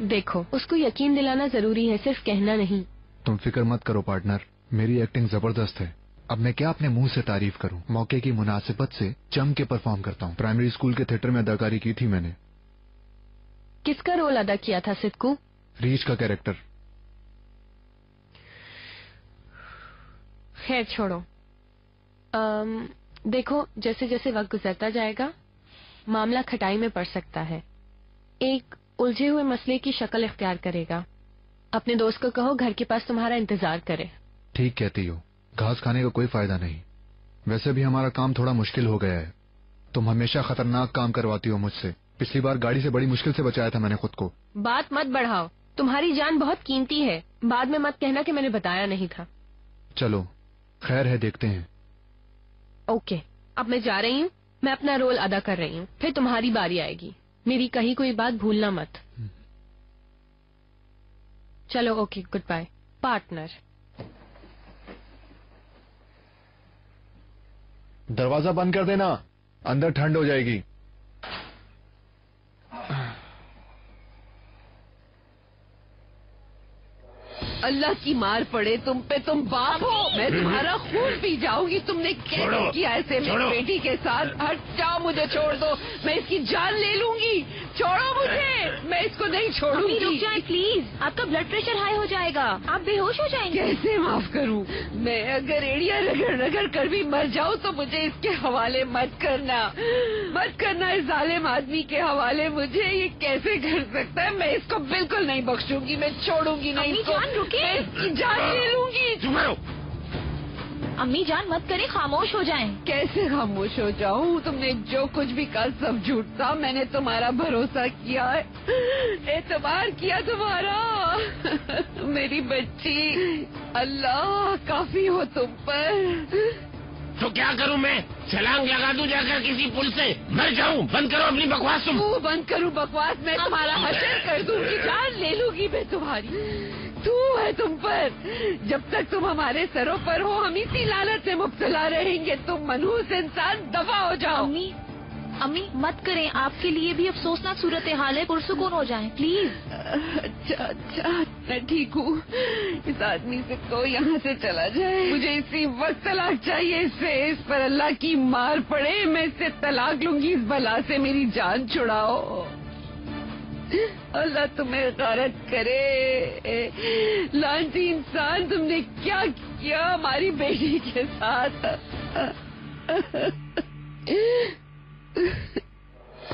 देखो, उसको यकीन दिलाना जरूरी है, सिर्फ कहना नहीं। तुम फिक्र मत करो पार्टनर, मेरी एक्टिंग जबरदस्त है। अब मैं क्या अपने मुंह से तारीफ करूं, मौके की मुनासिबत से जम के परफॉर्म करता हूं। प्राइमरी स्कूल के थिएटर में अदाकारी की थी मैंने। किसका रोल अदा किया था सिद्कू? रीच का कैरेक्टर। खैर छोड़ो। देखो, जैसे जैसे वक्त गुजरता जाएगा मामला खटाई में पड़ सकता है, एक उलझे हुए मसले की शक्ल इख्तियार करेगा। अपने दोस्त को कहो घर के पास तुम्हारा इंतजार करे। ठीक कहती हो, घास खाने का कोई फायदा नहीं। वैसे भी हमारा काम थोड़ा मुश्किल हो गया है। तुम हमेशा खतरनाक काम करवाती हो मुझसे। पिछली बार गाड़ी से बड़ी मुश्किल से बचाया था मैंने खुद को। बात मत बढ़ाओ, तुम्हारी जान बहुत कीमती है। बाद में मत कहना कि मैंने बताया नहीं था। चलो खैर है, देखते हैं। ओके, अब मैं जा रही हूँ। मैं अपना रोल अदा कर रही हूँ, फिर तुम्हारी बारी आएगी। मेरी कही कोई बात भूलना मत। चलो ओके, गुड बाय पार्टनर। दरवाजा बंद कर देना, अंदर ठंड हो जाएगी। अल्लाह की मार पड़े तुम पे, तुम बाप हो। मैं तुम्हारा खून पी जाऊंगी। तुमने कैसे किया ऐसे मेरी बेटी के साथ? हट जाओ, मुझे छोड़ दो, मैं इसकी जान ले लूंगी। छोड़ो मुझे, मैं इसको नहीं छोड़ूंगी। रुक जाए प्लीज, आपका ब्लड प्रेशर हाई हो जाएगा, आप बेहोश हो जाएंगे। कैसे माफ करूं? मैं अगर एड़िया रगड़ रगड़ कर भी मर जाऊं तो मुझे इसके हवाले मत करना, मत करना इस जालिम आदमी के हवाले मुझे। ये कैसे कर सकता है? मैं इसको बिल्कुल नहीं बख्शूंगी, मैं छोड़ूंगी नहीं इसको। मैं इसकी जान ले लूंगी। अम्मी जान मत करें, खामोश हो जाएं। कैसे खामोश हो जाऊं? तुमने जो कुछ भी कहा सब झूठ था। मैंने तुम्हारा भरोसा किया है, एतबार किया तुम्हारा। मेरी बच्ची, अल्लाह काफी हो तुम पर। तो क्या करूं मैं? छलांग लगा दूं जाकर किसी पुल से? मर जाऊं? बंद करो अपनी बकवास। तुम बंद करूं बकवास? मैं तुम्हारा हशर कर दूंगी, जान ले लूंगी मैं तुम्हारी। तू है तुम पर। जब तक तुम हमारे सरों पर हो हम इसी लालच से मुब्तला रहेंगे। तुम मनहूस इंसान, दफा हो जाओ। अम्मी मत करें, आपके लिए भी अफसोसनाक सूरत हाल है, पुरसुकून हो जाएं प्लीज। अच्छा, मैं ठीक हूँ। इस आदमी से को यहाँ से चला जाए। मुझे इसी वक्त तलाक चाहिए इससे। इस पर अल्लाह की मार पड़े, मैं इससे तलाक लूंगी। इस बला से मेरी जान छुड़ाओ। अल्लाह तुम्हें गारत करे। लानती इंसान, तुमने क्या किया हमारी बेटी के साथ?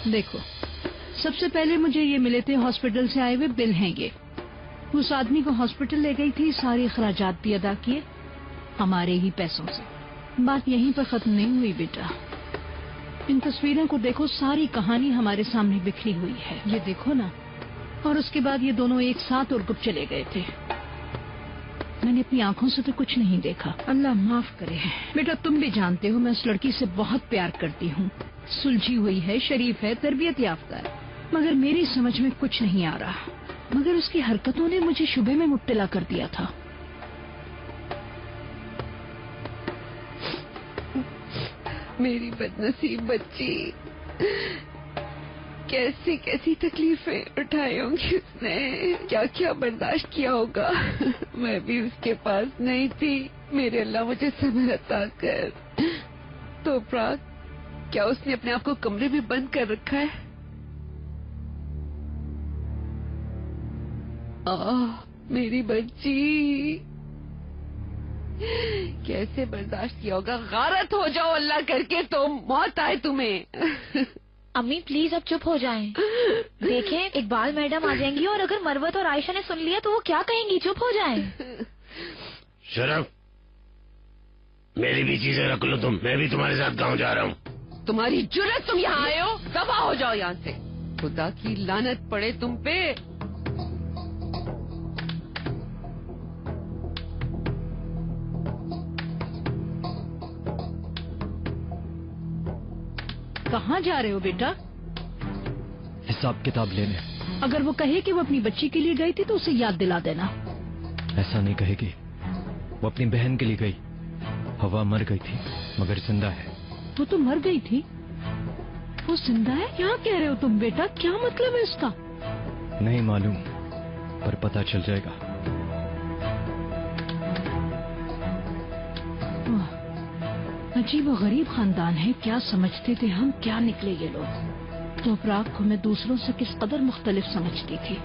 देखो, सबसे पहले मुझे ये मिले थे हॉस्पिटल से आए हुए बिल हैं ये। उस आदमी को हॉस्पिटल ले गई थी, सारे खर्चात भी अदा किए हमारे ही पैसों से। बात यहीं पर खत्म नहीं हुई बेटा। इन तस्वीरों को देखो, सारी कहानी हमारे सामने बिखरी हुई है। ये देखो ना। और उसके बाद ये दोनों एक साथ उर्गुप चले गए थे। मैंने अपनी आंखों से तो कुछ नहीं देखा, अल्लाह माफ करे। बेटा तुम भी जानते हो मैं उस लड़की से बहुत प्यार करती हूँ। सुलझी हुई है, शरीफ है, तरबियत याफ्ता है, मगर मेरी समझ में कुछ नहीं आ रहा। मगर उसकी हरकतों ने मुझे शुबे में मुब्तला कर दिया था। मेरी बदनसीब बच्ची, कैसी कैसी तकलीफें उठाई होंगी उसने, क्या क्या बर्दाश्त किया होगा। मैं भी उसके पास नहीं थी। मेरे अल्लाह मुझे सब्र अता कर। तो प्राग, क्या उसने अपने आप को कमरे में बंद कर रखा है? मेरी बच्ची, कैसे बर्दाश्त किया होगा। गारत हो जाओ अल्लाह करके, तो मौत आए तुम्हें। अम्मी प्लीज अब चुप हो जाएं। देखें इकबाल मैडम आ जाएंगी और अगर मरवत और आयशा ने सुन लिया तो वो क्या कहेंगी। चुप हो जाएं। शरफ, मेरी भी चीजें रख लो तुम। मैं भी तुम्हारे साथ गाँव जा रहा हूँ। तुम्हारी जुर्रत, तुम यहाँ आए हो? दफा हो जाओ यहाँ से। खुदा की लानत पड़े तुम पे। कहाँ जा रहे हो बेटा? हिसाब किताब लेने। अगर वो कहे कि वो अपनी बच्ची के लिए गई थी तो उसे याद दिला देना। ऐसा नहीं कहेगी, वो अपनी बहन के लिए गई। हवा मर गई थी मगर जिंदा है। तो मर गई थी, वो जिंदा है? क्या कह रहे हो तुम बेटा? क्या मतलब है इसका? नहीं मालूम, पर पता चल जाएगा। अजीब और गरीब खानदान है, क्या समझते थे हम, क्या निकले ये लोग। तो प्राग को मैं दूसरों से किस कदर मुख्तलिफ समझती थी।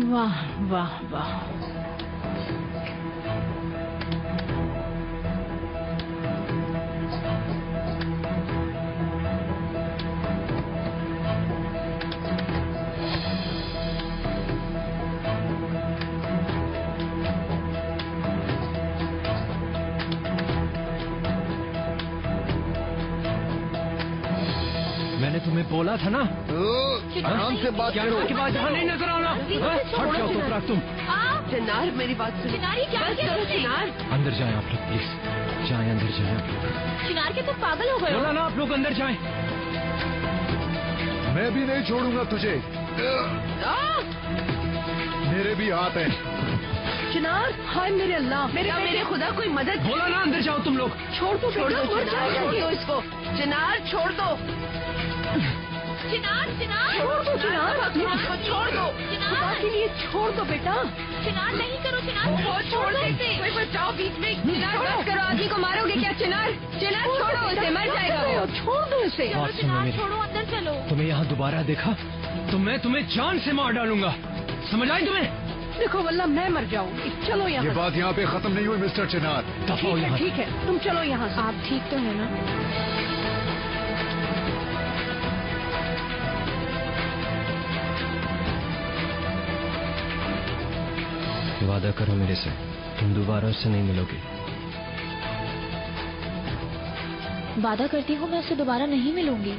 वाह वाह वाह। मैंने तुम्हें बोला था ना, आराम से बात करो। के बाद जहाँ नहीं नजर आना। हट जाओ तो प्राग तुम। चिनार मेरी बात सुनो। चिनार, ये क्या बस किया करो तुमने? चिनार। अंदर जाएं आप लोग, प्लीज जाएं, अंदर जाएं आप लोग। चिनार के तुम पागल हो गए हो? बोला ना आप लोग अंदर जाएं। मैं भी नहीं छोड़ूंगा तुझे। मेरे भी हाथ हैं। चिनार, हाय मेरे अल्लाह, मेरे खुदा कोई मदद। बोला ना अंदर जाओ तुम लोग। छोड़ दो छोड़ दो बेटा, मर चिनार, छोड़ जाएगा दो ये। इसको। चिनार छोड़ दो। चिनार, चिनार, छोड़ दो चिनार, इसको छोड़ दो। खुदा चिनार, के लिए छोड़ दो बेटा। चिनार नहीं करो, चिनार वो छोड़ दो इसे। कोई बचाओ बीच में। चिनार बस करो, आदमी को मारोगे क्या? चिनार चिनार छोड़ो इसे, मर जाएगा वो। छोड़ दो इसे। बात सुनो चिनार मेरी। छोड़ो, अंदर चलो। तुम्हें यहाँ दोबारा देखा तो मैं तुम्हें जान से मार डालूंगा, समझ आई तुम्हें? देखो वल्ला मैं मर जाऊंगी। चलो ये यहाँ। बात यहाँ पे खत्म नहीं हुई मिस्टर चिनार। दफा हो ठीक है यहाँ। ठीक है, तुम चलो यहाँ से। आप ठीक तो है ना? वादा करो मेरे से, तुम दोबारा उससे नहीं मिलोगे। वादा करती हूँ मैं उससे दोबारा नहीं मिलूंगी।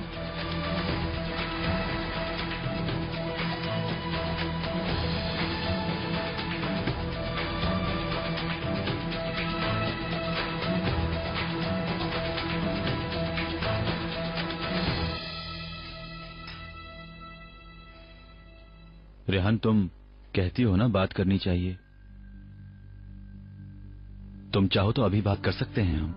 रेहान, तुम कहती हो ना बात करनी चाहिए। तुम चाहो तो अभी बात कर सकते हैं हम।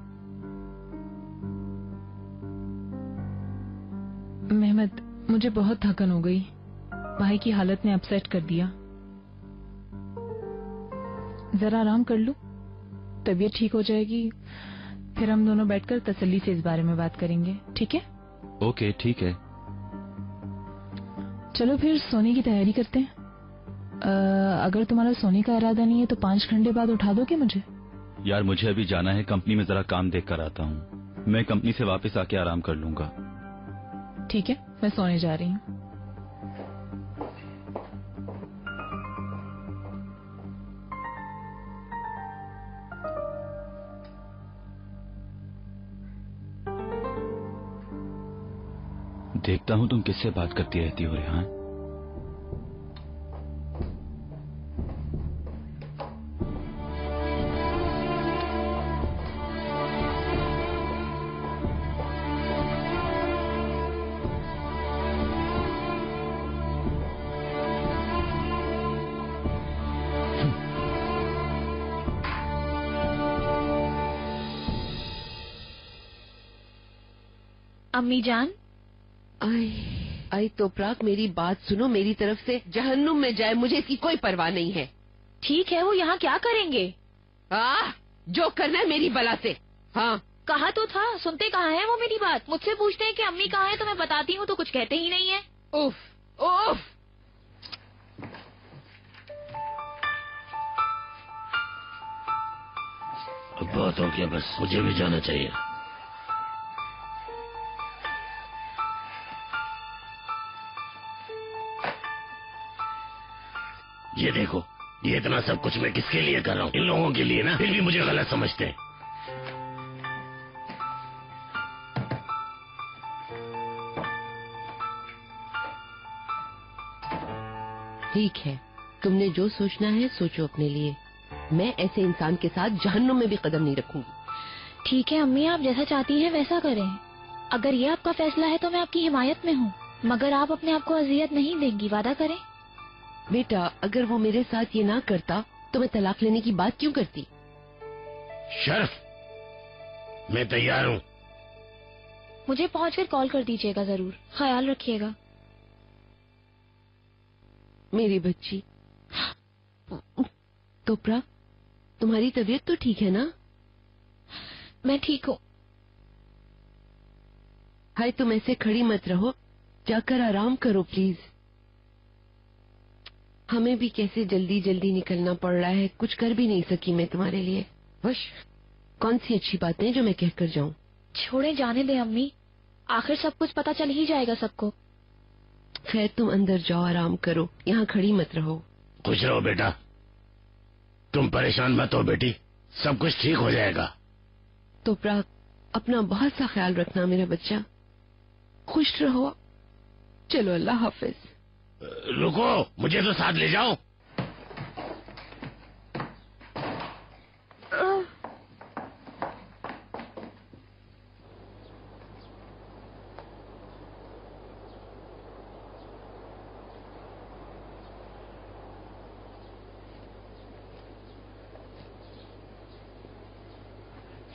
मेहमद, मुझे बहुत थकन हो गई। भाई की हालत ने अपसेट कर दिया। जरा आराम कर लूं, तबीयत ठीक हो जाएगी, फिर हम दोनों बैठकर तसल्ली से इस बारे में बात करेंगे। ठीक है? ओके, ठीक है। चलो फिर सोने की तैयारी करते हैं। अगर तुम्हारा सोने का इरादा नहीं है तो 5 घंटे बाद उठा दोगे मुझे? यार, मुझे अभी जाना है, कंपनी में जरा काम देख कर आता हूँ। मैं कंपनी से वापस आके आराम कर लूंगा। ठीक है, मैं सोने जा रही हूँ। देखता हूँ तुम किससे बात करती रहती हो रेहान। अम्मी जान, आई तो प्राग, मेरी बात सुनो। मेरी तरफ से जहन्नुम में जाए, मुझे इसकी कोई परवाह नहीं है। ठीक है, वो यहाँ क्या करेंगे? जो करना है मेरी बला से। हाँ, कहा तो था, सुनते कहाँ है वो मेरी बात? मुझसे पूछते हैं कि अम्मी कहाँ है, तो मैं बताती हूँ तो कुछ कहते ही नहीं है। उफ उफ। अब बहुत हो गया, बस मुझे भी जाना चाहिए। ये देखो, ये इतना सब कुछ मैं किसके लिए कर रहा हूँ? इन लोगों के लिए ना, फिर भी मुझे गलत समझते हैं। ठीक है, तुमने जो सोचना है सोचो अपने लिए। मैं ऐसे इंसान के साथ जहन्नुम में भी कदम नहीं रखूंगी। ठीक है अम्मी, आप जैसा चाहती हैं वैसा करें। अगर ये आपका फैसला है तो मैं आपकी हिमायत में हूँ, मगर आप अपने आप को अजियत नहीं देंगी, वादा करें। बेटा, अगर वो मेरे साथ ये ना करता तो मैं तलाक लेने की बात क्यों करती? शर्फ, मैं तैयार हूँ। मुझे पहुँचकर कॉल कर दीजिएगा जरूर। ख्याल रखिएगा। मेरी बच्ची, तोपरा, तुम्हारी तबीयत तो ठीक है ना? मैं ठीक हूँ। हाय, तुम ऐसे खड़ी मत रहो, जाकर आराम करो प्लीज। हमें भी कैसे जल्दी जल्दी निकलना पड़ रहा है, कुछ कर भी नहीं सकी मैं तुम्हारे लिए। वश, कौन सी अच्छी बातें जो मैं कहकर जाऊं? छोड़े, जाने दे अम्मी, आखिर सब कुछ पता चल ही जाएगा सबको। खैर, तुम अंदर जाओ, आराम करो, यहाँ खड़ी मत रहो। खुश रहो बेटा, तुम परेशान मत हो बेटी, सब कुछ ठीक हो जाएगा। तोपरा, अपना बहुत सा ख्याल रखना मेरा बच्चा, खुश रहो। चलो, अल्लाह हाफिज। रुको, मुझे तो साथ ले जाओ।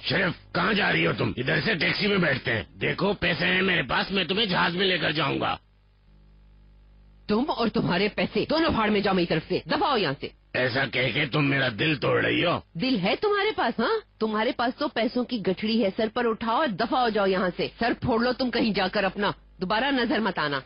शरीफ, कहाँ जा रही हो तुम? इधर से टैक्सी में बैठते हैं। देखो, पैसे हैं मेरे पास, मैं तुम्हें जहाज में लेकर जाऊंगा। तुम और तुम्हारे पैसे दोनों भाड़ में जाओ मेरी तरफ से, दबाओ यहाँ से। ऐसा कह के तुम मेरा दिल तोड़ रही हो। दिल है तुम्हारे पास? हाँ, तुम्हारे पास तो पैसों की गठड़ी है। सर पर उठाओ और दफा हो जाओ यहाँ से। सर फोड़ लो तुम कहीं जाकर अपना, दोबारा नजर मत आना।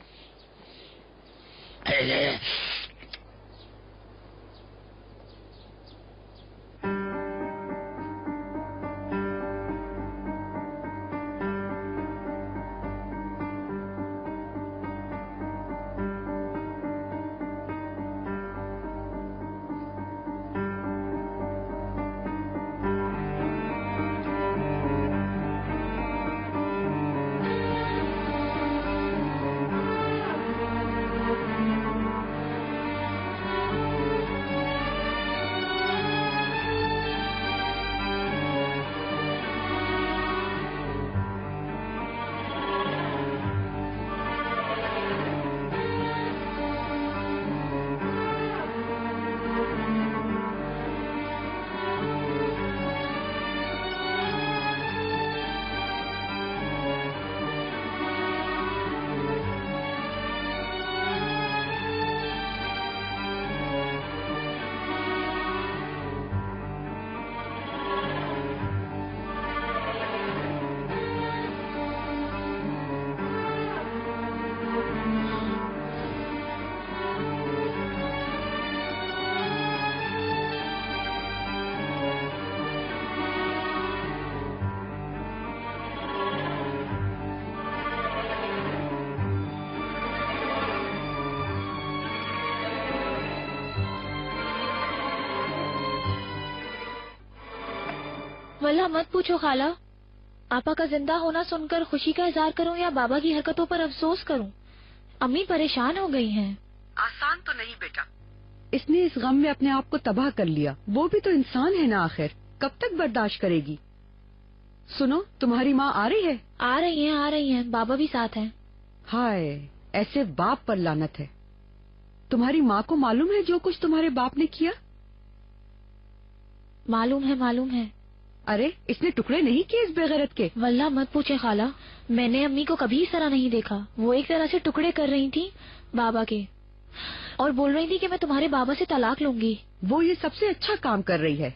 वल्लाह मत पूछो खाला, आपा का जिंदा होना सुनकर खुशी का इजहार करूं या बाबा की हरकतों पर अफसोस करूं? अम्मी परेशान हो गई हैं। आसान तो नहीं बेटा, इसने इस गम में अपने आप को तबाह कर लिया। वो भी तो इंसान है ना आखिर, कब तक बर्दाश्त करेगी? सुनो, तुम्हारी माँ आ रही है? आ रही हैं, बाबा भी साथ हैं। हाय, ऐसे बाप पर लानत है। तुम्हारी माँ को मालूम है जो कुछ तुम्हारे बाप ने किया? मालूम है। अरे, इसने टुकड़े नहीं किए इस बेगैरत के? वल्लाह मत पूछे खाला, मैंने अम्मी को कभी इस तरह नहीं देखा। वो एक तरह से टुकड़े कर रही थी बाबा के और बोल रही थी कि मैं तुम्हारे बाबा से तलाक लूंगी। वो ये सबसे अच्छा काम कर रही है,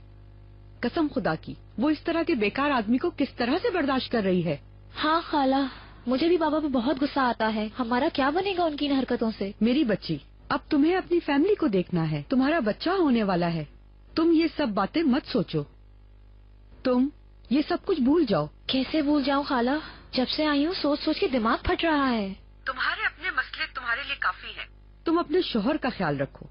कसम खुदा की। वो इस तरह के बेकार आदमी को किस तरह से बर्दाश्त कर रही है? हाँ खाला, मुझे भी बाबा पे बहुत गुस्सा आता है। हमारा क्या बनेगा उनकी इन हरकतों से? मेरी बच्ची, अब तुम्हें अपनी फैमिली को देखना है, तुम्हारा बच्चा होने वाला है। तुम ये सब बातें मत सोचो, तुम ये सब कुछ भूल जाओ। कैसे भूल जाऊं खाला, जब से आई हूँ सोच सोच के दिमाग फट रहा है। तुम्हारे अपने मसले तुम्हारे लिए काफी है। तुम अपने शोहर का ख्याल रखो,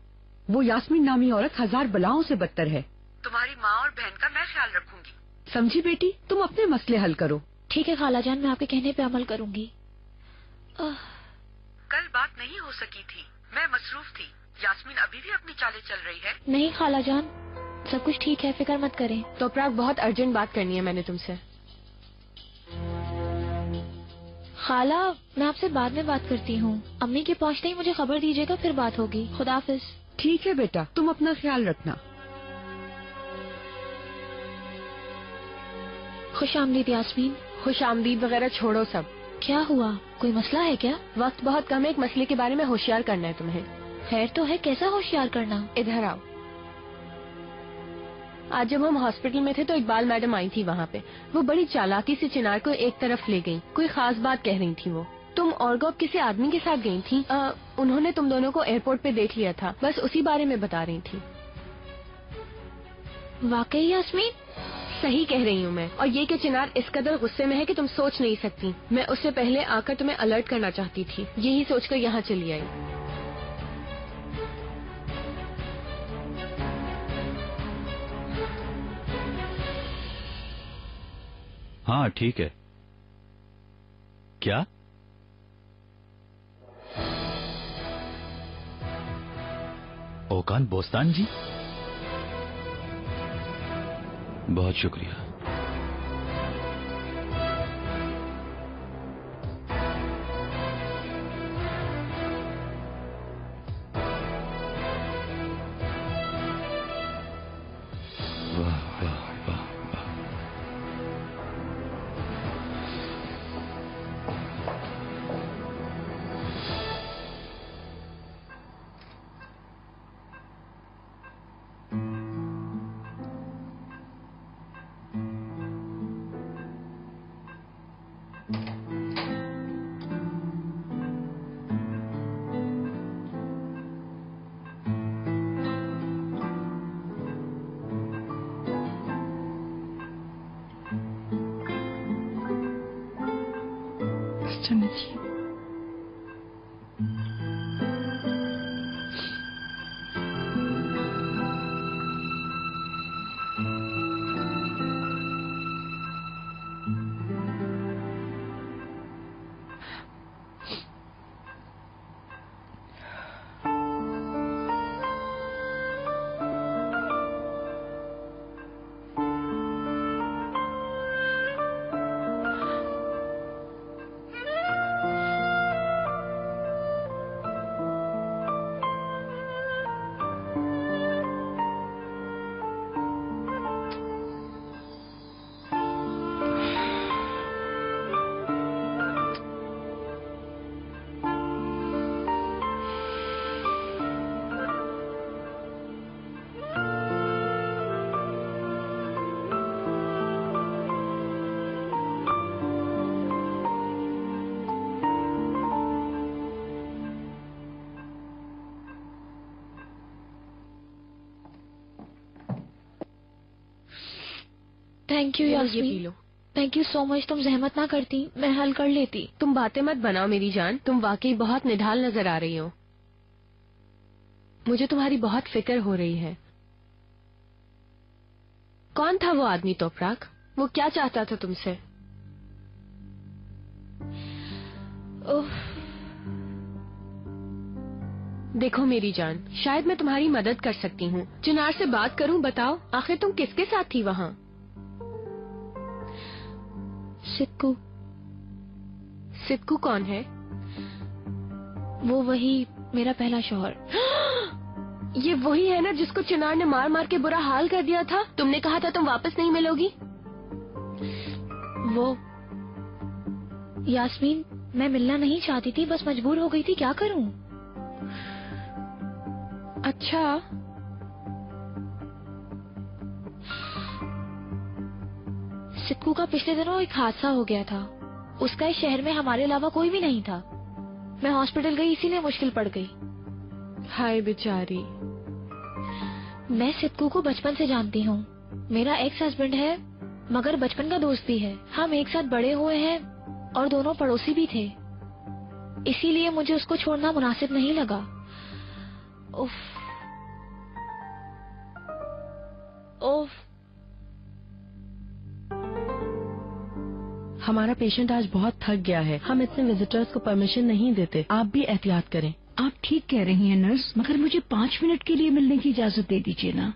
वो यास्मीन नामी औरत 1000 बलाओं से बदतर है। तुम्हारी माँ और बहन का मैं ख्याल रखूंगी, समझी बेटी? तुम अपने मसले हल करो। ठीक है खाला जान, मैं आपके कहने पे अमल करूंगी। कल बात नहीं हो सकी थी, मैं मसरूफ थी। यास्मीन अभी भी अपनी चालें चल रही है? नहीं खाला जान, सब कुछ ठीक है, फिक्र मत करें। तो प्राग, बहुत अर्जेंट बात करनी है मैंने तुमसे। खाला, मैं आपसे बाद में बात करती हूँ। अम्मी के पहुँचते ही मुझे खबर दीजिएगा, फिर बात होगी। खुदा हाफिज। ठीक है बेटा, तुम अपना ख्याल रखना। खुश आमदीद यास्मीन। खुश आमदीद वगैरह छोड़ो सब। क्या हुआ, कोई मसला है क्या? वक्त बहुत कम है, एक मसले के बारे में होशियार करना है तुम्हें। खैर तो है, कैसा होशियार करना? इधर आओ। आज जब हम हॉस्पिटल में थे तो इकबाल मैडम आई थी वहाँ पे। वो बड़ी चालाकी से चिनार को एक तरफ ले गई। कोई खास बात कह रही थी वो। तुम और गौब किसी आदमी के साथ गई थी। उन्होंने तुम दोनों को एयरपोर्ट पे देख लिया था, बस उसी बारे में बता रही थी। वाकई यास्मीन? सही कह रही हूँ मैं। और ये कि चिनार इस कदर गुस्से में है कि तुम सोच नहीं सकती। मैं उससे पहले आकर तुम्हें अलर्ट करना चाहती थी, यही सोचकर यहाँ चली आई। हाँ ठीक है। क्या? ओकान बोस्तान जी, बहुत शुक्रिया। वाह वाह वाह वाह। थैंक यू ये पी यास्मीन। लो। Thank you so much. तुम जहमत ना करती, मैं हल कर लेती। तुम बातें मत बनाओ मेरी जान, तुम वाकई बहुत निढाल नजर आ रही हो। मुझे तुम्हारी बहुत फिक्र हो रही है। कौन था वो आदमी तोपराक? वो क्या चाहता था तुमसे? ओह, देखो मेरी जान, शायद मैं तुम्हारी मदद कर सकती हूँ। चिनार से बात करूँ? बताओ, आखिर तुम किसके साथ थी वहाँ? सिक्कू। सिक्कू कौन है? वो वही मेरा पहला शौहर। ये वही है ना जिसको चिनार ने मार मार के बुरा हाल कर दिया था? तुमने कहा था तुम वापस नहीं मिलोगी। वो यास्मीन, मैं मिलना नहीं चाहती थी, बस मजबूर हो गई थी, क्या करूं? अच्छा, सिक्कू का पिछले दिनों एक हादसा हो गया था। उसका इस शहर में हमारे अलावा कोई भी नहीं था। मैं हॉस्पिटल गई, इसीलिए मुश्किल पड़ गई। हाय बेचारी। मैं सिक्कू को बचपन से जानती हूँ। मेरा एक्स हस्बैंड है, मगर बचपन का दोस्त भी है। हम एक साथ बड़े हुए हैं और दोनों पड़ोसी भी थे, इसीलिए मुझे उसको छोड़ना मुनासिब नहीं लगा। उफ, उफ। हमारा पेशेंट आज बहुत थक गया है, हम इतने विजिटर्स को परमिशन नहीं देते। आप भी एहतियात करें। आप ठीक कह रही हैं नर्स, मगर मुझे 5 मिनट के लिए मिलने की इजाजत दे दीजिए ना।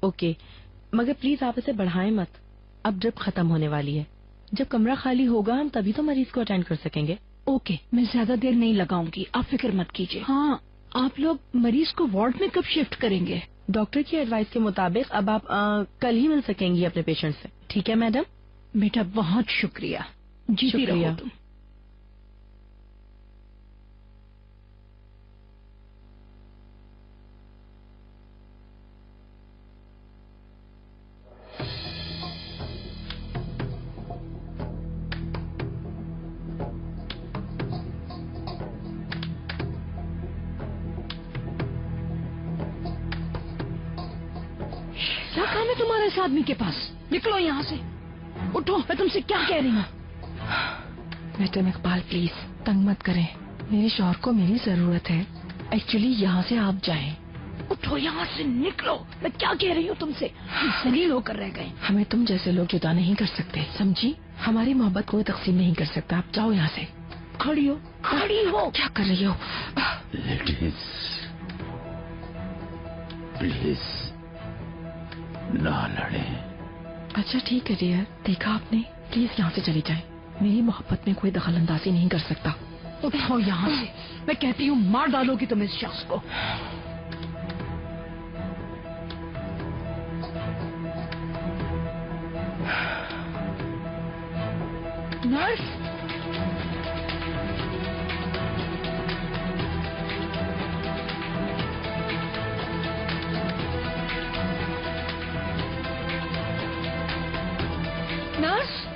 ओके, मगर प्लीज आप इसे बढ़ाएं मत। अब ड्रिप खत्म होने वाली है। जब कमरा खाली होगा हम तभी तो मरीज को अटेंड कर सकेंगे। ओके, मैं ज्यादा देर नहीं लगाऊंगी, आप फिक्र मत कीजिए। हाँ, आप लोग मरीज को वार्ड में कब शिफ्ट करेंगे? डॉक्टर की एडवाइस के मुताबिक अब आप कल ही मिल सकेंगी अपने पेशेंट से। ठीक है मैडम? बेटा बहुत शुक्रिया, जीती रहो तुम। इस आदमी के पास। निकलो यहाँ से, उठो, मैं तुमसे क्या कह रही हूँ। मैडम इकबाल प्लीज तंग मत करें, मेरे शौहर को मेरी जरूरत है। एक्चुअली यहाँ से आप जाएं। उठो यहाँ से, निकलो। मैं क्या कह रही हूँ तुमसे, जलील होकर रह गए। हमें तुम जैसे लोग जुदा नहीं कर सकते, समझी? हमारी मोहब्बत कोई तकसीम नहीं कर सकता। आप जाओ यहाँ से। खड़ी हो, खड़ी हो। क्या कर रही हो? लेडीज प्लीज ना लड़े। अच्छा ठीक है डियर, देखा आपने, प्लीज यहाँ से चली जाए। मेरी मोहब्बत में कोई दखल अंदाजी नहीं कर सकता। उठो यहाँ से, मैं कहती हूँ मार डालोगी तुम इस शख्स को। नर्स,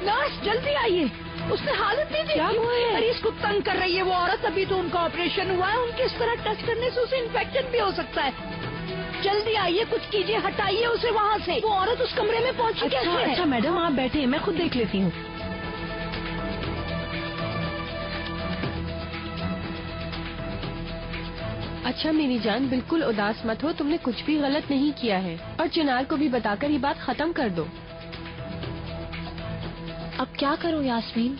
नर्स जल्दी आइए, उसने हालत नहीं देखी। क्या हुआ है? अरे इसको तंग कर रही है वो औरत। अभी तो उनका ऑपरेशन हुआ है, उनके इस तरह टच करने से उसे इन्फेक्शन भी हो सकता है। जल्दी आइए, कुछ कीजिए, हटाइए उसे वहाँ से। वो औरत उस कमरे में पहुँची कैसे है? अच्छा मैडम आप बैठे, मैं खुद देख लेती हूँ। अच्छा मेरी जान, बिल्कुल उदास मत हो, तुमने कुछ भी गलत नहीं किया है। और चिनार को भी बताकर ये बात खत्म कर दो। अब क्या करूं यास्मीन,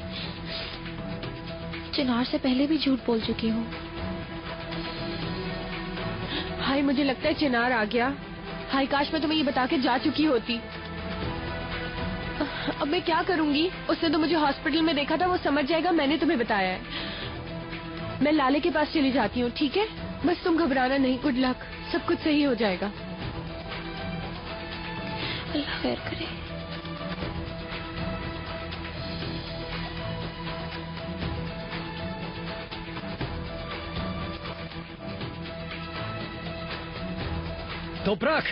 चिनार से पहले भी झूठ बोल चुकी हूँ। हाय मुझे लगता है चिनार आ गया। हाय काश मैं तुम्हें ये बता के जा चुकी होती। अब मैं क्या करूंगी? उसने तो मुझे हॉस्पिटल में देखा था, वो समझ जाएगा मैंने तुम्हें बताया है। मैं लाले के पास चली जाती हूँ, ठीक है? बस तुम घबराना नहीं। गुड लक, सब कुछ सही हो जाएगा। अल्लाह खैर करे। तोपराक,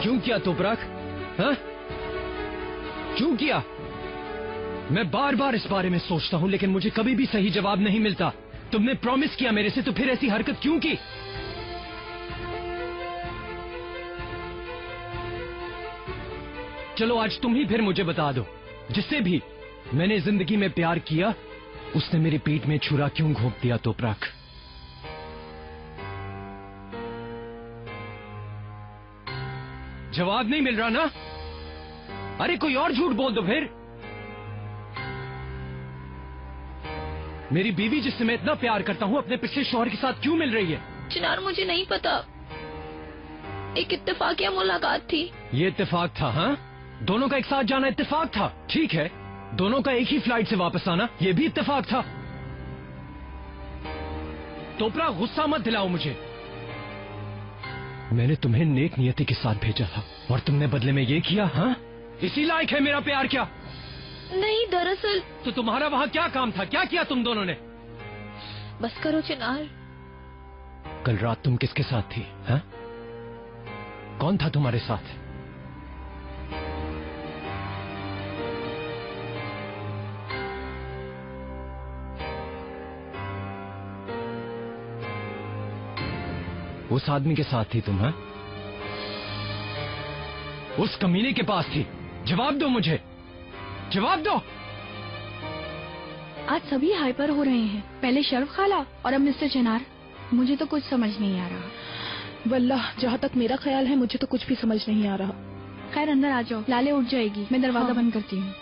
क्यों किया तोपराक? हाँ? क्यों किया? मैं बार बार इस बारे में सोचता हूँ लेकिन मुझे कभी भी सही जवाब नहीं मिलता। तुमने प्रॉमिस किया मेरे से, तो फिर ऐसी हरकत क्यों की? चलो आज तुम ही फिर मुझे बता दो, जिससे भी मैंने जिंदगी में प्यार किया उसने मेरे पेट में छुरा क्यों घोंप दिया तोपराक? जवाब नहीं मिल रहा ना? अरे कोई और झूठ बोल दो फिर। मेरी बीवी जिससे मैं इतना प्यार करता हूँ अपने पिछले शौहर के साथ क्यों मिल रही है? चिनार मुझे नहीं पता, एक इत्तेफाकिया मुलाकात थी। ये इत्तेफाक था? हाँ, दोनों का एक साथ जाना इत्तेफाक था। ठीक है, दोनों का एक ही फ्लाइट से वापस आना ये भी इत्तेफाक था। तोपरा गुस्सा मत दिलाओ मुझे। मैंने तुम्हें नेक नियति के साथ भेजा था और तुमने बदले में ये किया। हाँ, इसी लायक है मेरा प्यार क्या? नहीं दरअसल। तो तुम्हारा वहाँ क्या काम था? क्या किया तुम दोनों ने? बस करो चिनार। कल रात तुम किसके साथ थी? हाँ? कौन था तुम्हारे साथ? उस आदमी के साथ थी तुम? हाँ? उस कमीने के पास थी? जवाब दो मुझे, जवाब दो। आज सभी हाइपर हो रहे हैं, पहले शर्फ खाला और अब मिस्टर चिनार। मुझे तो कुछ समझ नहीं आ रहा। वल्लाह जहाँ तक मेरा ख्याल है मुझे तो कुछ भी समझ नहीं आ रहा। खैर अंदर आ जाओ, लाले उठ जाएगी, मैं दरवाजा बंद करती हूँ।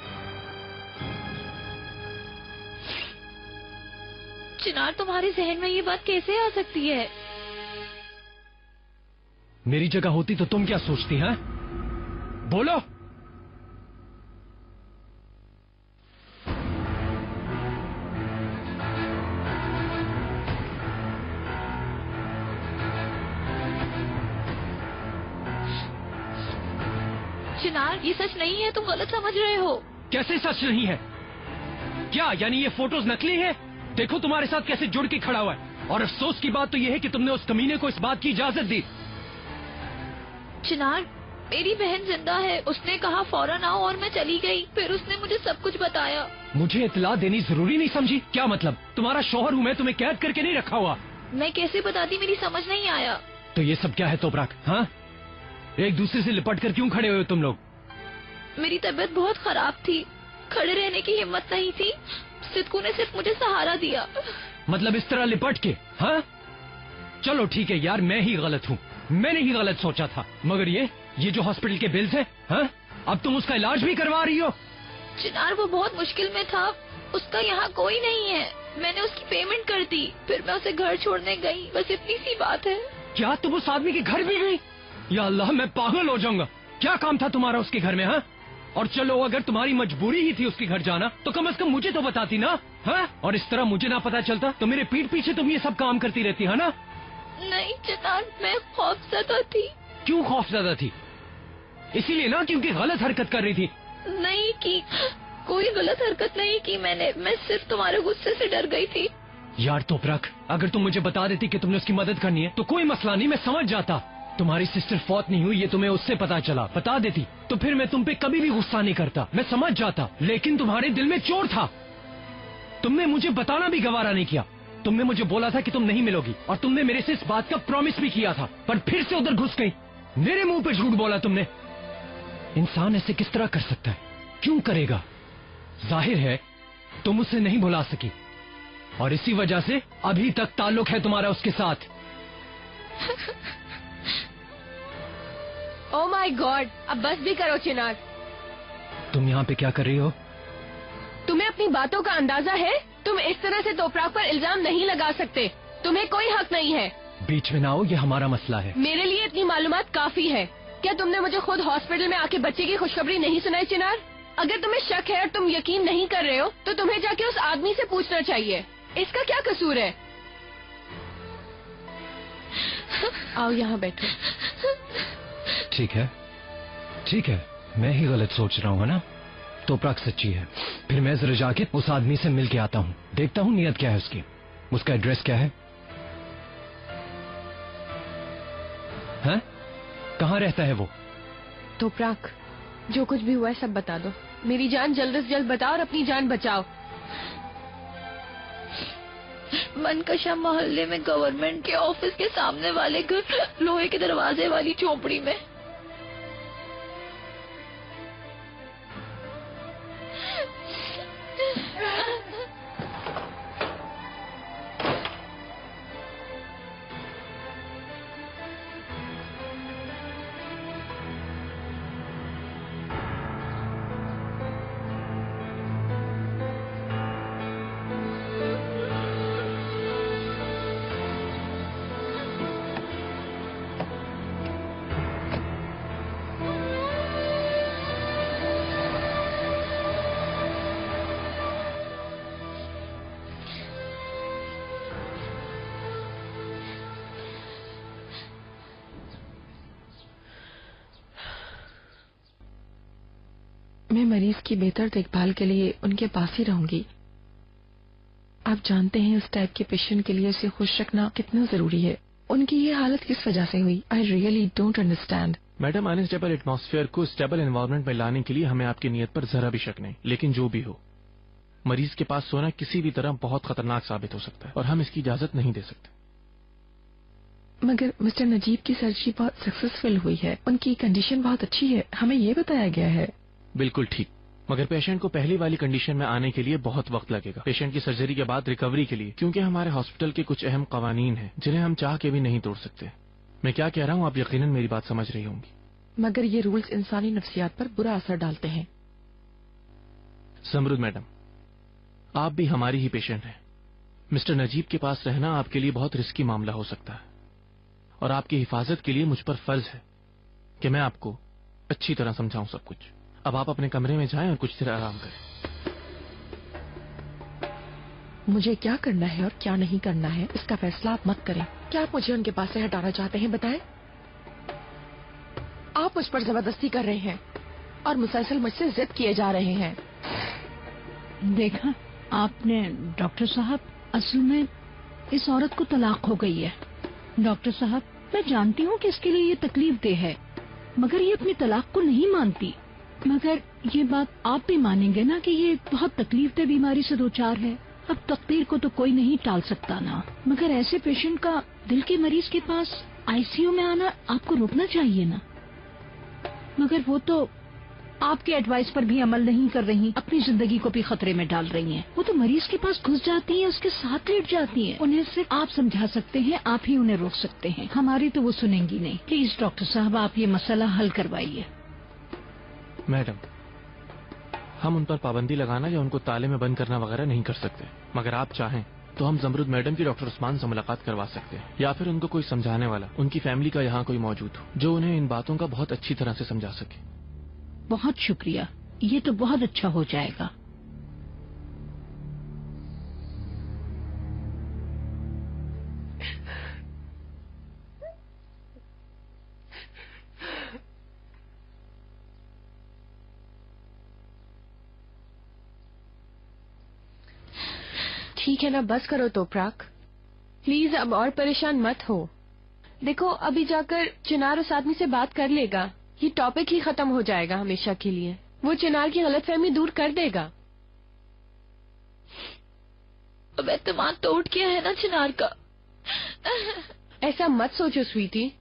चिनार तुम्हारे जहन में ये बात कैसे आ सकती है? मेरी जगह होती तो तुम क्या सोचती हैं? बोलो। चिनार, ये सच नहीं है, तुम गलत समझ रहे हो। कैसे सच नहीं है? क्या यानी ये फोटोज नकली हैं? देखो तुम्हारे साथ कैसे जुड़ के खड़ा हुआ है। और अफसोस की बात तो ये है कि तुमने उस कमीने को इस बात की इजाजत दी। चिनार, मेरी बहन जिंदा है, उसने कहा फौरन आओ और मैं चली गई। फिर उसने मुझे सब कुछ बताया। मुझे इत्तला देनी जरूरी नहीं समझी? क्या मतलब? तुम्हारा शौहर हूँ मैं, तुम्हें कैद करके नहीं रखा हुआ। मैं कैसे बताती, मेरी समझ नहीं आया। तो ये सब क्या है तोपराक? हाँ, एक दूसरे से लिपट कर क्यों खड़े हुए हो तुम लोग? मेरी तबीयत बहुत खराब थी, खड़े रहने की हिम्मत नहीं थी। सिद्धू ने सिर्फ मुझे सहारा दिया। मतलब इस तरह लिपट के? हाँ चलो ठीक है यार, मैं ही गलत हूँ, मैंने ही गलत सोचा था। मगर ये जो हॉस्पिटल के बिल्स हैं, हाँ अब तुम उसका इलाज भी करवा रही हो? चिनार, वो बहुत मुश्किल में था, उसका यहाँ कोई नहीं है। मैंने उसकी पेमेंट कर दी, फिर मैं उसे घर छोड़ने गई, बस इतनी सी बात है। क्या तुम उस आदमी के घर भी गई? या अल्लाह, मैं पागल हो जाऊंगा। क्या काम था तुम्हारा उसके घर में? हाँ, और चलो अगर तुम्हारी मजबूरी ही थी उसके घर जाना तो कम से कम मुझे तो बताती ना। हाँ, और इस तरह मुझे ना पता चलता तो मेरे पीठ पीछे तुम ये सब काम करती रहती है ना। नहीं चिनार, मैं खौफजदा थी। क्यों खौफजदा थी? इसीलिए ना क्योंकि गलत हरकत कर रही थी। नहीं की, कोई गलत हरकत नहीं की मैंने, मैं सिर्फ तुम्हारे गुस्से से डर गई थी। यार तोपरक, अगर तुम मुझे बता देती कि तुमने उसकी मदद करनी है तो कोई मसला नहीं, मैं समझ जाता। तुम्हारी सिस्टर फौत नहीं हुई ये तुम्हें उससे पता चला, बता देती तो फिर मैं तुम पे कभी भी गुस्सा नहीं करता, मैं समझ जाता। लेकिन तुम्हारे दिल में चोर था, तुमने मुझे बताना भी गवारा नहीं किया। तुमने मुझे बोला था कि तुम नहीं मिलोगी और तुमने मेरे से इस बात का प्रॉमिस भी किया था, पर फिर से उधर घुस गई। मेरे मुंह पे झूठ बोला तुमने। इंसान ऐसे किस तरह कर सकता है? क्यों करेगा? जाहिर है तुम उसे नहीं भुला सकी और इसी वजह से अभी तक ताल्लुक है तुम्हारा उसके साथ। ओह माय गॉड, अब बस भी करो चिनार। तुम यहाँ पे क्या कर रही हो? तुम्हें अपनी बातों का अंदाजा है? तुम इस तरह से तोपराक पर इल्जाम नहीं लगा सकते, तुम्हें कोई हक नहीं है। बीच में ना आओ, ये हमारा मसला है। मेरे लिए इतनी मालूमात काफी है। क्या तुमने मुझे खुद हॉस्पिटल में आके बच्चे की खुशखबरी नहीं सुनाई चिनार? अगर तुम्हें शक है और तुम यकीन नहीं कर रहे हो तो तुम्हें जाके उस आदमी से पूछना चाहिए, इसका क्या कसूर है? आओ यहाँ बैठो। ठीक है, मैं ही गलत सोच रहा हूँ, है ना? तोपराक सच्ची है। फिर मैं जरा जाके उस आदमी से मिल के आता हूँ, देखता हूँ नीयत क्या है उसकी, उसका एड्रेस क्या है, हैं? कहाँ रहता है वो? तोपराक, जो कुछ भी हुआ है सब बता दो। मेरी जान जल्द से जल्द बताओ और अपनी जान बचाओ। मनकशा मोहल्ले में गवर्नमेंट के ऑफिस के सामने वाले घर, लोहे के दरवाजे वाली झोपड़ी में। मैं मरीज की बेहतर देखभाल के लिए उनके पास ही रहूंगी। आप जानते हैं इस टाइप के पेशेंट के लिए उसे खुश रखना कितना जरूरी है। उनकी ये हालत किस वजह से हुई? I really don't understand. Madam, unstable atmosphere को स्टेबल एनवायरनमेंट में लाने के लिए हमें आपकी नीयत पर जरा भी शक नहीं, लेकिन जो भी हो, मरीज के पास सोना किसी भी तरह बहुत खतरनाक साबित हो सकता है और हम इसकी इजाजत नहीं दे सकते। मगर मिस्टर नजीब की सर्जरी बहुत सक्सेसफुल हुई है, उनकी कंडीशन बहुत अच्छी है, हमें ये बताया गया है। बिल्कुल ठीक, मगर पेशेंट को पहली वाली कंडीशन में आने के लिए बहुत वक्त लगेगा। पेशेंट की सर्जरी के बाद रिकवरी के लिए, क्योंकि हमारे हॉस्पिटल के कुछ अहम कवानीन हैं जिन्हें हम चाह के भी नहीं तोड़ सकते। मैं क्या कह रहा हूँ आप यकीनन मेरी बात समझ रही होंगी। मगर ये रूल्स इंसानी नफ्सियात पर बुरा असर डालते हैं। समरुद मैडम, आप भी हमारी ही पेशेंट हैं। मिस्टर नजीब के पास रहना आपके लिए बहुत रिस्की मामला हो सकता है और आपकी हिफाजत के लिए मुझ पर फर्ज है कि मैं आपको अच्छी तरह समझाऊं सब कुछ। अब आप अपने कमरे में जाएं और कुछ देर आराम करें। मुझे क्या करना है और क्या नहीं करना है इसका फैसला आप मत करें। क्या आप मुझे उनके पास से हटाना चाहते हैं? बताएं। आप मुझ पर जबरदस्ती कर रहे हैं। और मुसलसल मुझसे जिद किए जा रहे हैं। देखा आपने डॉक्टर साहब, असल में इस औरत को तलाक हो गई है। डॉक्टर साहब, मैं जानती हूँ कि इसके लिए ये तकलीफ दे है, मगर ये अपनी तलाक को नहीं मानती। मगर ये बात आप भी मानेंगे ना कि ये बहुत तकलीफ दे बीमारी से दो चार है। अब तकदीर को तो कोई नहीं टाल सकता ना, मगर ऐसे पेशेंट का, दिल के मरीज के पास आईसीयू में आना आपको रोकना चाहिए ना। मगर वो तो आपके एडवाइस पर भी अमल नहीं कर रही, अपनी जिंदगी को भी खतरे में डाल रही हैं। वो तो मरीज के पास घुस जाती हैं, उसके साथ लेट जाती हैं। उन्हें सिर्फ आप समझा सकते हैं, आप ही उन्हें रोक सकते हैं, हमारी तो वो सुनेंगी नहीं। प्लीज डॉक्टर साहब, आप ये मसला हल करवाइए। मैडम, हम उन पर पाबंदी लगाना या उनको ताले में बंद करना वगैरह नहीं कर सकते, मगर आप चाहें तो हम जमरुद मैडम की डॉक्टर उस्मान से मुलाकात करवा सकते हैं, या फिर उनको कोई समझाने वाला, उनकी फैमिली का यहाँ कोई मौजूद हो जो उन्हें इन बातों का बहुत अच्छी तरह से समझा सके। बहुत शुक्रिया, ये तो बहुत अच्छा हो जाएगा। ठीक है ना, बस करो तोपराक, प्लीज अब और परेशान मत हो। देखो अभी जाकर चिनार उस आदमी से बात कर लेगा, ये टॉपिक ही खत्म हो जाएगा हमेशा के लिए। वो चिनार की गलतफहमी दूर कर देगा। अब एतमाद तो उठ गया है ना चिनार का। ऐसा मत सोचो स्वीटी,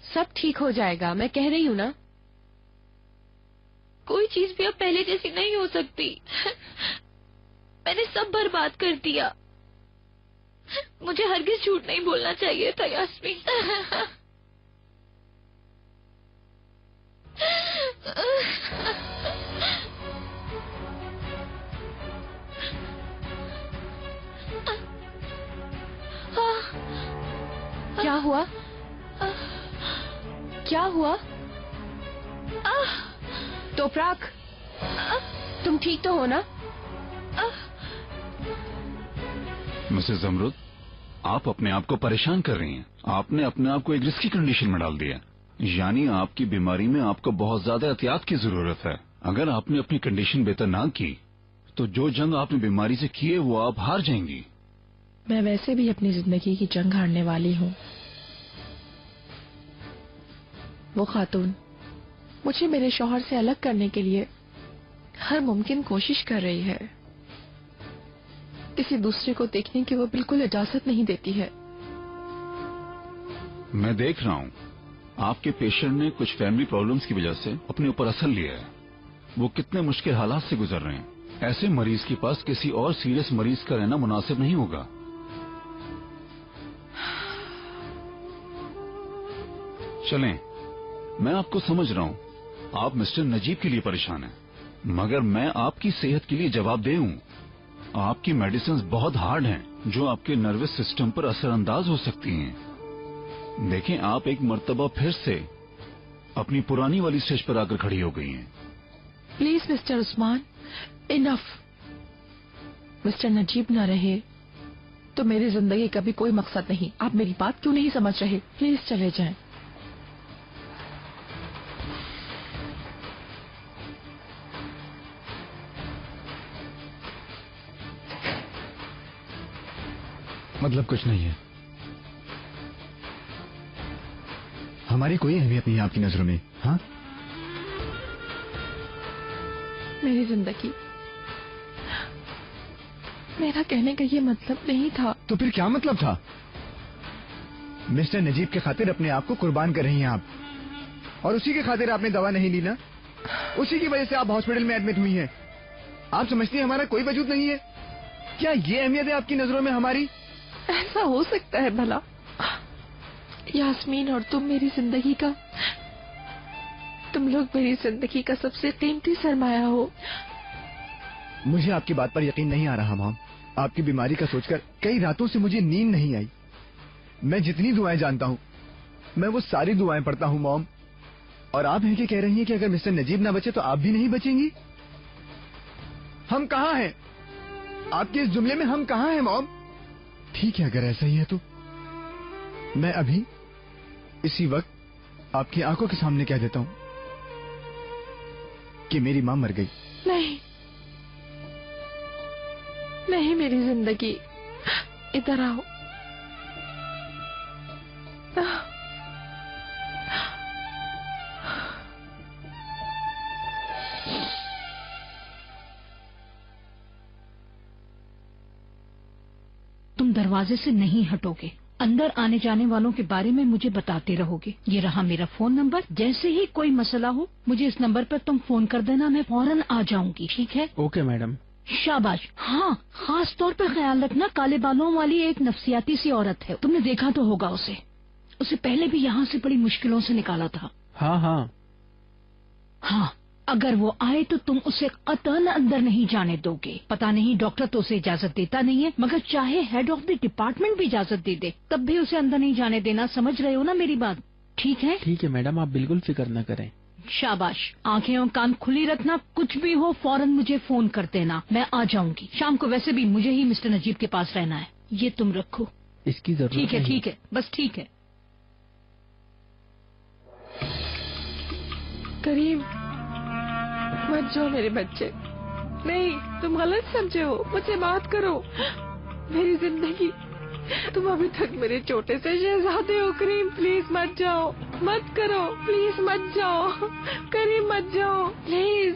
सब ठीक हो जाएगा, मैं कह रही हूँ ना। कोई चीज भी अब पहले जैसी नहीं हो सकती। मैंने सब बर्बाद कर दिया। मुझे हरगिज झूठ नहीं बोलना चाहिए था यास्मीन। क्या हुआ? क्या हुआ? तोपराक, तुम ठीक तो हो ना? मिसेस जमरुद, आप अपने आप को परेशान कर रही हैं। आपने अपने आप को एक रिस्की कंडीशन में डाल दिया, यानी आपकी बीमारी में आपको बहुत ज्यादा एहतियात की जरूरत है। अगर आपने अपनी कंडीशन बेहतर ना की तो जो जंग आपने बीमारी से की है वो आप हार जाएंगी। मैं वैसे भी अपनी जिंदगी की जंग हारने वाली हूँ। वो खातून मुझे मेरे शौहर से अलग करने के लिए हर मुमकिन कोशिश कर रही है। किसी दूसरे को देखने की वो बिल्कुल इजाजत नहीं देती है। मैं देख रहा हूँ आपके पेशेंट ने कुछ फैमिली प्रॉब्लम्स की वजह से अपने ऊपर असर लिया है। वो कितने मुश्किल हालात से गुजर रहे हैं। ऐसे मरीज के पास किसी और सीरियस मरीज का रहना मुनासिब नहीं होगा। चलें, मैं आपको समझ रहा हूँ, आप मिस्टर नजीब के लिए परेशान हैं, मगर मैं आपकी सेहत के लिए जवाबदेह हूँ। आपकी मेडिसिन बहुत हार्ड हैं, जो आपके नर्वस सिस्टम पर असरअंदाज हो सकती हैं। देखें, आप एक मर्तबा फिर से अपनी पुरानी वाली स्टेज पर आकर खड़ी हो गई हैं। Please mister Usman, enough. Mister Najeeb न रहे तो मेरी जिंदगी का भी कोई मकसद नहीं। आप मेरी बात क्यों नहीं समझ रहे? प्लीज चले जाएं। मतलब कुछ नहीं है। हमारी कोई अहमियत नहीं है आपकी नजरों में? हाँ, मेरी जिंदगी, मेरा कहने का ये मतलब नहीं था। तो फिर क्या मतलब था? मिस्टर नजीब के खातिर अपने आप को कुर्बान कर रही हैं आप, और उसी के खातिर आपने दवा नहीं ली ना? उसी की वजह से आप हॉस्पिटल में एडमिट हुई हैं। आप समझती हैं हमारा कोई वजूद नहीं है? क्या ये अहमियत है आपकी नजरों में हमारी? ऐसा हो सकता है भला? यास्मीन और तुम मेरी जिंदगी का, तुम लोग मेरी जिंदगी का सबसे कीमती सरमाया हो। मुझे आपकी बात पर यकीन नहीं आ रहा मॉम। आपकी बीमारी का सोचकर कई रातों से मुझे नींद नहीं आई। मैं जितनी दुआएं जानता हूँ मैं वो सारी दुआएं पढ़ता हूँ मॉम, और आप हैं कि कह रही हैं कि अगर मिस्टर नजीब ना बचे तो आप भी नहीं बचेंगी? हम कहाँ हैं? आपके इस जुमले में हम कहाँ हैं मॉम? ठीक है, अगर ऐसा ही है तो मैं अभी इसी वक्त आपकी आंखों के सामने कह देता हूँ कि मेरी माँ मर गई। नहीं नहीं, मेरी जिंदगी, इधर आओ। तुम दरवाजे से नहीं हटोगे, अंदर आने जाने वालों के बारे में मुझे बताते रहोगे। ये रहा मेरा फोन नंबर, जैसे ही कोई मसला हो मुझे इस नंबर पर तुम फोन कर देना, मैं फौरन आ जाऊंगी, ठीक है? Okay madam. शाबाश। हाँ, खास तौर पर ख्याल रखना, काले बालों वाली एक नफसियाती सी औरत है, तुमने देखा तो होगा उसे। उसे पहले भी यहाँ से बड़ी मुश्किलों से निकाला था। हाँ हाँ हाँ, अगर वो आए तो तुम उसे कतन अंदर नहीं जाने दोगे। पता नहीं, डॉक्टर तो उसे इजाजत देता नहीं है, मगर चाहे हेड ऑफ द डिपार्टमेंट भी इजाजत दे दे तब भी उसे अंदर नहीं जाने देना। समझ रहे हो ना मेरी बात? ठीक है? ठीक है मैडम, आप बिल्कुल फिक्र न करें। शाबाश। आंखें और कान खुली रखना, कुछ भी हो फौरन मुझे फोन कर देना, मैं आ जाऊंगी। शाम को वैसे भी मुझे ही मिस्टर नजीब के पास रहना है। ये तुम रखो। इसकी जरूरत ठीक है, नहीं। ठीक है, बस ठीक है। करीम, मत जाओ मेरे बच्चे। नहीं, तुम गलत समझे हो, मुझसे बात करो। मेरी जिंदगी, तुम अभी तक मेरे छोटे से शहजादे हो। करीम प्लीज मत जाओ, मत करो, प्लीज मत जाओ। करीम मत जाओ प्लीज।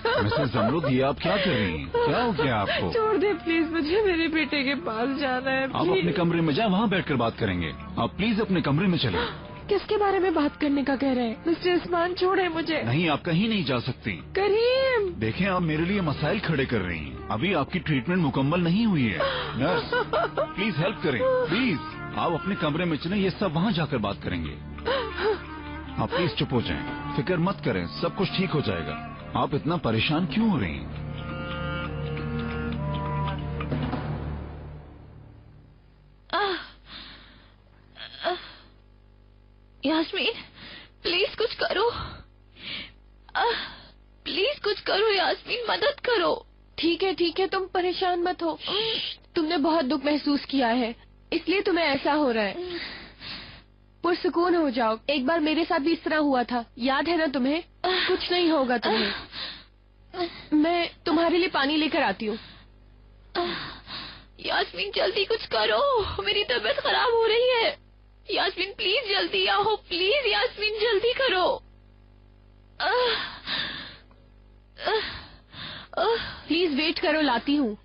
मिसेस जमरुद, ये आप क्या कर रही हैं? क्या हो गया आपको? छोड़ दे प्लीज, मुझे मेरे बेटे के पास जाना है। आप अपने कमरे में जाए, वहाँ बैठकर बात करेंगे। आप प्लीज अपने कमरे में चले। किसके बारे में बात करने का कह रहे हैं? मिस्टर उस्मान, छोड़े मुझे। नहीं, आप कहीं नहीं जा सकती। करीम, देखें, आप मेरे लिए मसाइल खड़े कर रही हैं। अभी आपकी ट्रीटमेंट मुकम्मल नहीं हुई है। नर्स, प्लीज हेल्प करें, प्लीज। आप अपने कमरे में चलें, ये सब वहाँ जाकर बात करेंगे। आप प्लीज चुप हो जाएं, फिक्र मत करें, सब कुछ ठीक हो जाएगा। आप इतना परेशान क्यों हो रही हैं? यास्मीन, प्लीज कुछ करो। प्लीज कुछ करो यास्मीन, मदद करो। ठीक है, तुम परेशान मत हो। तुमने बहुत दुख महसूस किया है, इसलिए तुम्हें ऐसा हो रहा है। पुरसुकून हो जाओ। एक बार मेरे साथ भी इस तरह हुआ था, याद है ना तुम्हें? कुछ नहीं होगा तुम्हें। मैं तुम्हारे लिए पानी लेकर आती हूँ। यास्मीन जल्दी कुछ करो, मेरी तबीयत खराब हो रही है। यास्मीन प्लीज जल्दी आओ, प्लीज यास्मीन जल्दी करो। प्लीज वेट करो, लाती हूँ।